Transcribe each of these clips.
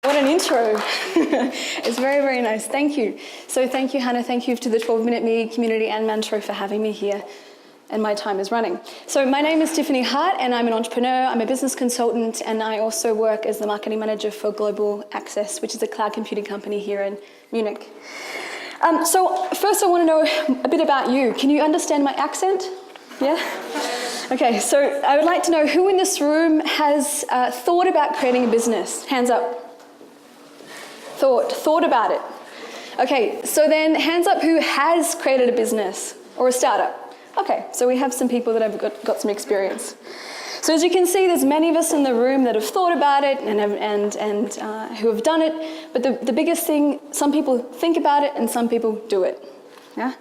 What an intro. It's very, very nice. Thank you. So thank you, Hannah. Thank you to the 12-Minute Me community and Mantro for having me here. And my time is running. So my name is Tiffany Hart, and I'm an entrepreneur. I'm a business consultant, and I also work as the marketing manager for Global Access, which is a cloud computing company here in Munich. So first I want to know a bit about you. Can you understand my accent? Yeah? Okay, so I would like to know who in this room has thought about creating a business? Hands up. Thought about it. Okay, so then hands up who has created a business or a startup. Okay, so we have some people that have got some experience. So as you can see, there's many of us in the room that have thought about it and who have done it. But the biggest thing, some people think about it and some people do it. Yeah.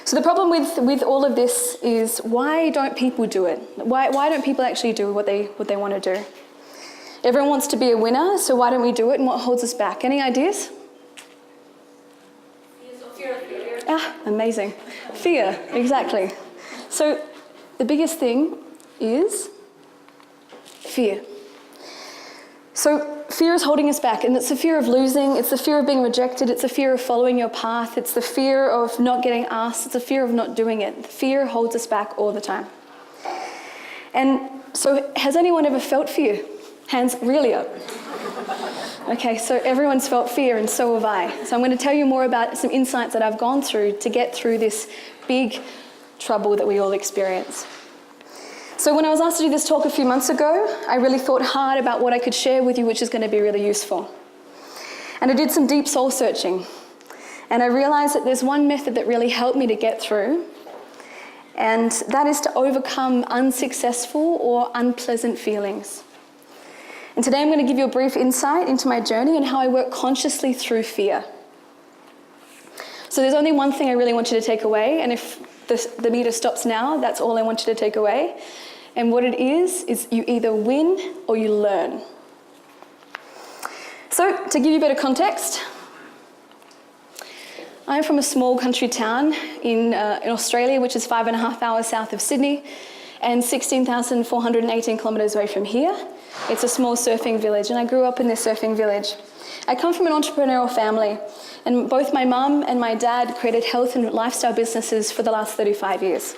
So the problem with all of this is, why don't people do it? Why don't people actually do what they want to do? Everyone wants to be a winner, so why don't we do it? And what holds us back? Any ideas? Fear. Ah, amazing. Fear, exactly. So the biggest thing is fear. So fear is holding us back, and it's the fear of losing, it's the fear of being rejected, it's the fear of following your path, it's the fear of not getting asked, it's the fear of not doing it. Fear holds us back all the time. And so has anyone ever felt fear? Hands really up. Okay, so everyone's felt fear, and so have I. So I'm going to tell you more about some insights that I've gone through to get through this big trouble that we all experience. So when I was asked to do this talk a few months ago, I really thought hard about what I could share with you, which is going to be really useful. And I did some deep soul searching. And I realized that there's one method that really helped me to get through, and that is to overcome unsuccessful or unpleasant feelings. And today I'm going to give you a brief insight into my journey and how I work consciously through fear. So there's only one thing I really want you to take away, and if the meter stops now, that's all I want you to take away. And what it is you either win or you learn. So to give you a bit of context, I'm from a small country town in Australia, which is 5.5 hours south of Sydney and 16,418 kilometres away from here. It's a small surfing village, and I grew up in this surfing village. I come from an entrepreneurial family, and both my mum and my dad created health and lifestyle businesses for the last 35 years.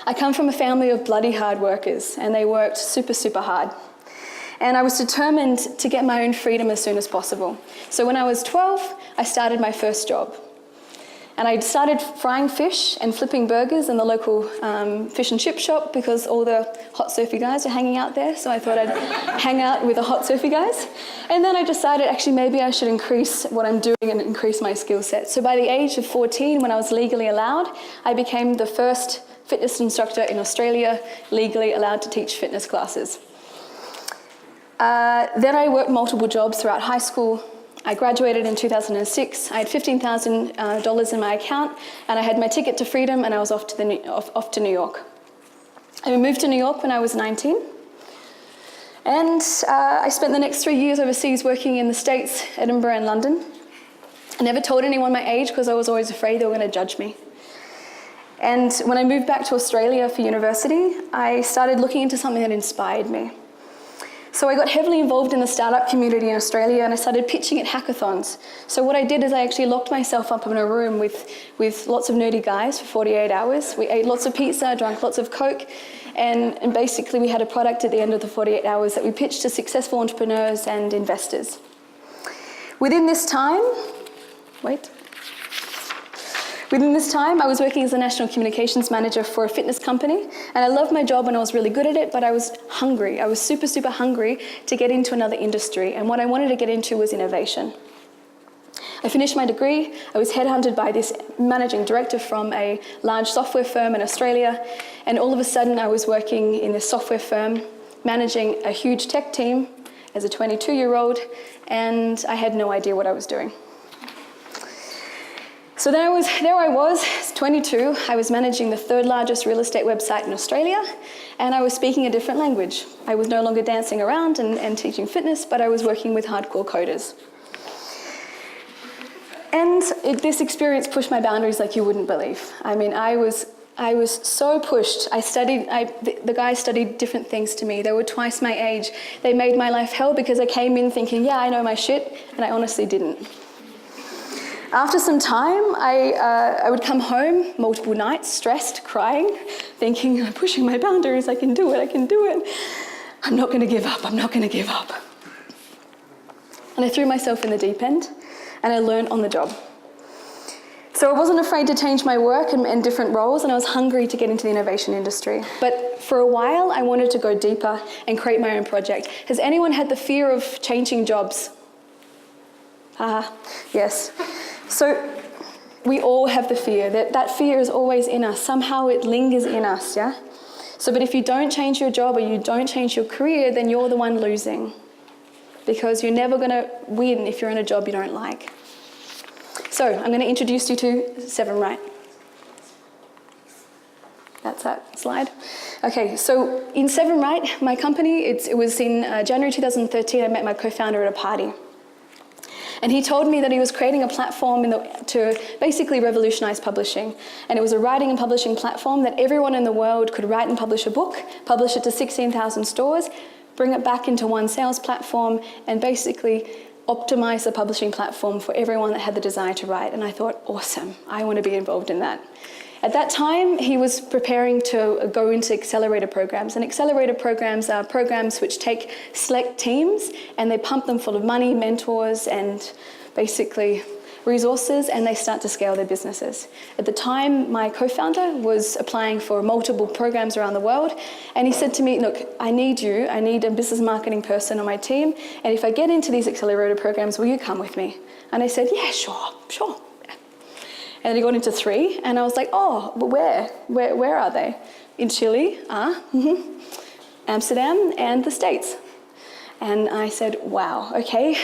I come from a family of bloody hard workers, and they worked super, super hard. And I was determined to get my own freedom as soon as possible. So when I was 12, I started my first job. And I started frying fish and flipping burgers in the local fish and chip shop, because all the hot surfy guys are hanging out there. So I thought I'd hang out with the hot surfy guys. And then I decided actually maybe I should increase what I'm doing and increase my skill set. So by the age of 14, when I was legally allowed, I became the first fitness instructor in Australia, legally allowed to teach fitness classes. Then I worked multiple jobs throughout high school. I graduated in 2006. I had $15,000 in my account, and I had my ticket to freedom, and I was off to New York. I moved to New York when I was 19, and I spent the next 3 years overseas working in the States, Edinburgh and London. I never told anyone my age because I was always afraid they were going to judge me. And when I moved back to Australia for university, I started looking into something that inspired me. So I got heavily involved in the startup community in Australia, and I started pitching at hackathons. So what I did is I actually locked myself up in a room with lots of nerdy guys for 48 hours. We ate lots of pizza, drank lots of Coke, and basically we had a product at the end of the 48 hours that we pitched to successful entrepreneurs and investors. Within this time, I was working as a national communications manager for a fitness company, and I loved my job and I was really good at it, but I was hungry. I was super, super hungry to get into another industry, and what I wanted to get into was innovation. I finished my degree. I was headhunted by this managing director from a large software firm in Australia, and all of a sudden I was working in this software firm, managing a huge tech team as a 22-year-old, and I had no idea what I was doing. So there I was, 22, I was managing the third largest real estate website in Australia, and I was speaking a different language. I was no longer dancing around and teaching fitness, but I was working with hardcore coders. And this experience pushed my boundaries like you wouldn't believe. I mean, I was I was so pushed. The guys studied different things to me. They were twice my age. They made my life hell because I came in thinking, yeah, I know my shit, and I honestly didn't. After some time, I would come home multiple nights, stressed, crying, thinking, I'm pushing my boundaries, I can do it. I'm not gonna give up. And I threw myself in the deep end, and I learned on the job. So I wasn't afraid to change my work and different roles, and I was hungry to get into the innovation industry. But for a while, I wanted to go deeper and create my own project. Has anyone had the fear of changing jobs? Yes. So we all have the fear. That fear is always in us. Somehow it lingers in us, yeah? So, but if you don't change your job or you don't change your career, then you're the one losing. Because you're never gonna win if you're in a job you don't like. So I'm going to introduce you to 7 Right. That's that slide. Okay, so in 7 Right, my company, it was in January 2013, I met my co-founder at a party. And he told me that he was creating a platform to basically revolutionize publishing. And it was a writing and publishing platform that everyone in the world could write and publish a book, publish it to 16,000 stores, bring it back into one sales platform, and basically optimize the publishing platform for everyone that had the desire to write. And I thought, awesome, I want to be involved in that. At that time, he was preparing to go into accelerator programs. And accelerator programs are programs which take select teams and they pump them full of money, mentors, and basically resources, and they start to scale their businesses. At the time, my co-founder was applying for multiple programs around the world, and he said to me, look, I need a business marketing person on my team, and if I get into these accelerator programs, will you come with me? And I said, yeah, sure. And then he got into 3, and I was like, oh, but where are they? In Chile, Amsterdam, and the States. And I said, wow, okay,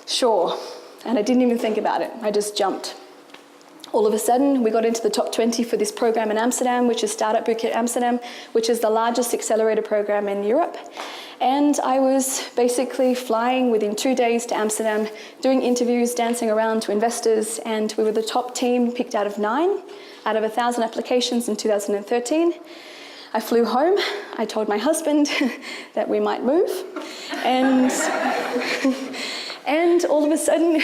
sure. And I didn't even think about it. I just jumped. All of a sudden, we got into the top 20 for this program in Amsterdam, which is Startup Bootcamp Amsterdam, which is the largest accelerator program in Europe. And I was basically flying within 2 days to Amsterdam, doing interviews, dancing around to investors, and we were the top team picked out of 9, out of 1,000 applications in 2013. I flew home. I told my husband that we might move. And all of a sudden,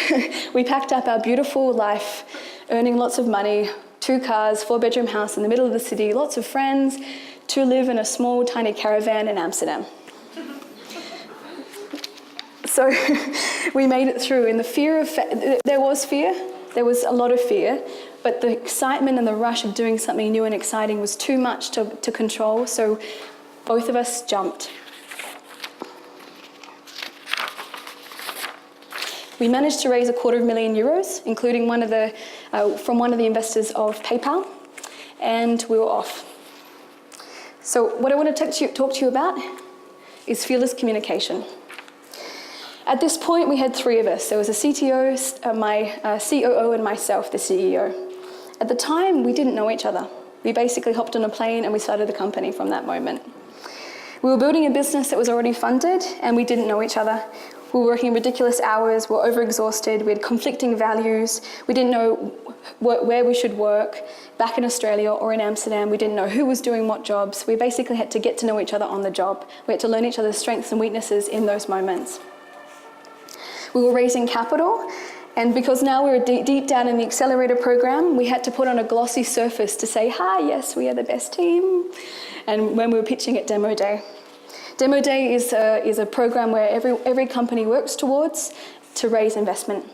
we packed up our beautiful life, earning lots of money, 2 cars, 4-bedroom house in the middle of the city, lots of friends, to live in a small, tiny caravan in Amsterdam. So we made it through. And the fear of, there was a lot of fear, but the excitement and the rush of doing something new and exciting was too much to control, so both of us jumped. We managed to raise €250,000, including from one of the investors of PayPal, and we were off. So what I want to talk to you about is fearless communication. At this point, we had 3 of us. There was a CTO, my COO, and myself, the CEO. At the time, we didn't know each other. We basically hopped on a plane and we started the company from that moment. We were building a business that was already funded, and we didn't know each other. We were working ridiculous hours, we were overexhausted, we had conflicting values, we didn't know where we should work, back in Australia or in Amsterdam, we didn't know who was doing what jobs. We basically had to get to know each other on the job. We had to learn each other's strengths and weaknesses in those moments. We were raising capital, and because now we were deep down in the accelerator program, we had to put on a glossy surface to say, hi, yes, we are the best team, and when we were pitching at Demo Day. Demo Day is a program where every company works towards to raise investment.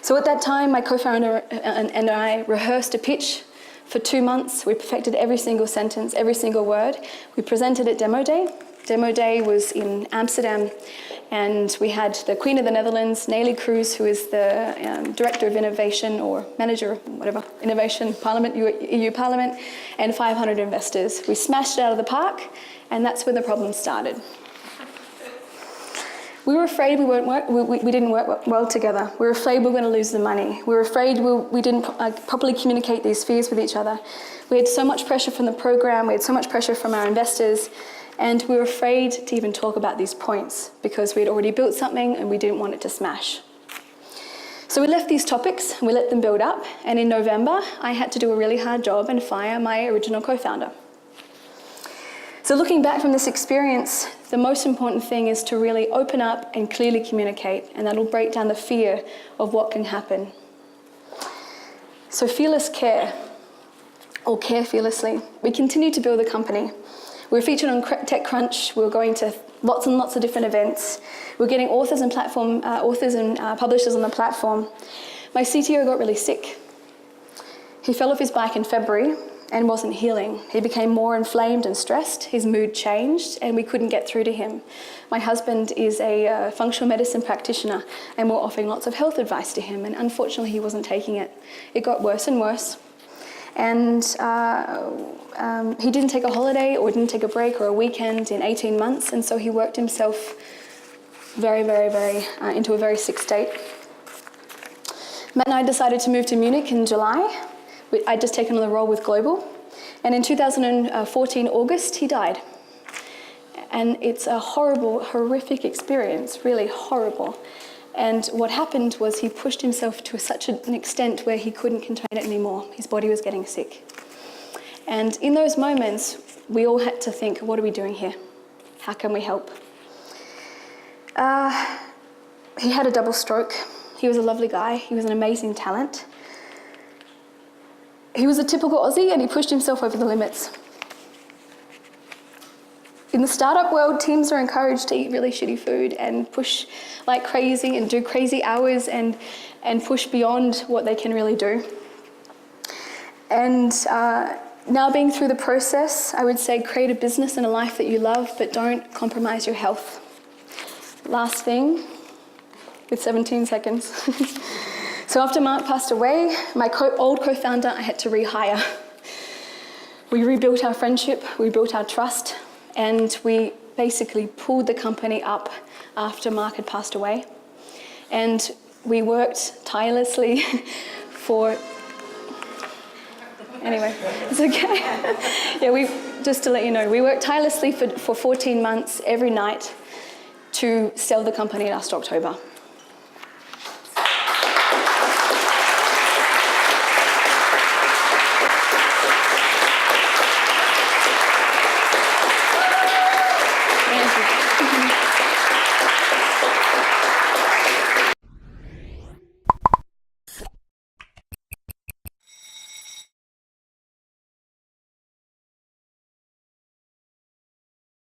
So at that time, my co-founder and I rehearsed a pitch for 2 months. We perfected every single sentence, every single word. We presented at Demo Day. Demo Day was in Amsterdam, and we had the Queen of the Netherlands, Nelly Cruz, who is the Director of Innovation, or Manager, whatever, Innovation, Parliament, EU Parliament, and 500 investors. We smashed it out of the park, and that's when the problem started. We were afraid we didn't work well together. We were afraid we were going to lose the money. We were afraid we didn't properly communicate these fears with each other. We had so much pressure from the program, we had so much pressure from our investors, and we were afraid to even talk about these points because we had already built something and we didn't want it to smash. So we left these topics, we let them build up, and in November, I had to do a really hard job and fire my original co-founder. So looking back from this experience, the most important thing is to really open up and clearly communicate, and that'll break down the fear of what can happen. So fearless care, or care fearlessly. We continued to build the company. We were featured on TechCrunch. We were going to lots and lots of different events. We were getting authors and publishers on the platform. My CTO got really sick. He fell off his bike in February and wasn't healing. He became more inflamed and stressed. His mood changed, and we couldn't get through to him. My husband is a functional medicine practitioner, and we're offering lots of health advice to him, and unfortunately he wasn't taking it. It got worse and worse. And he didn't take a holiday or didn't take a break or a weekend in 18 months, and so he worked himself very into a very sick state. Matt and I decided to move to Munich in July. I'd just taken on the role with Global, and in 2014 August he died. And it's a horrible, horrific experience, really horrible. And what happened was he pushed himself to such an extent where he couldn't contain it anymore. His body was getting sick. And in those moments, we all had to think, what are we doing here? How can we help? He had a double stroke. He was a lovely guy. He was an amazing talent. He was a typical Aussie, and he pushed himself over the limits. In the startup world, teams are encouraged to eat really shitty food and push like crazy and do crazy hours and push beyond what they can really do. And now being through the process, I would say create a business and a life that you love, but don't compromise your health. Last thing, with 17 seconds. So after Mark passed away, my old co-founder, I had to rehire. We rebuilt our friendship, we built our trust, and we basically pulled the company up after Mark had passed away. And we worked tirelessly for... Anyway, it's okay. Yeah, just to let you know, we worked tirelessly for 14 months every night to sell the company last October.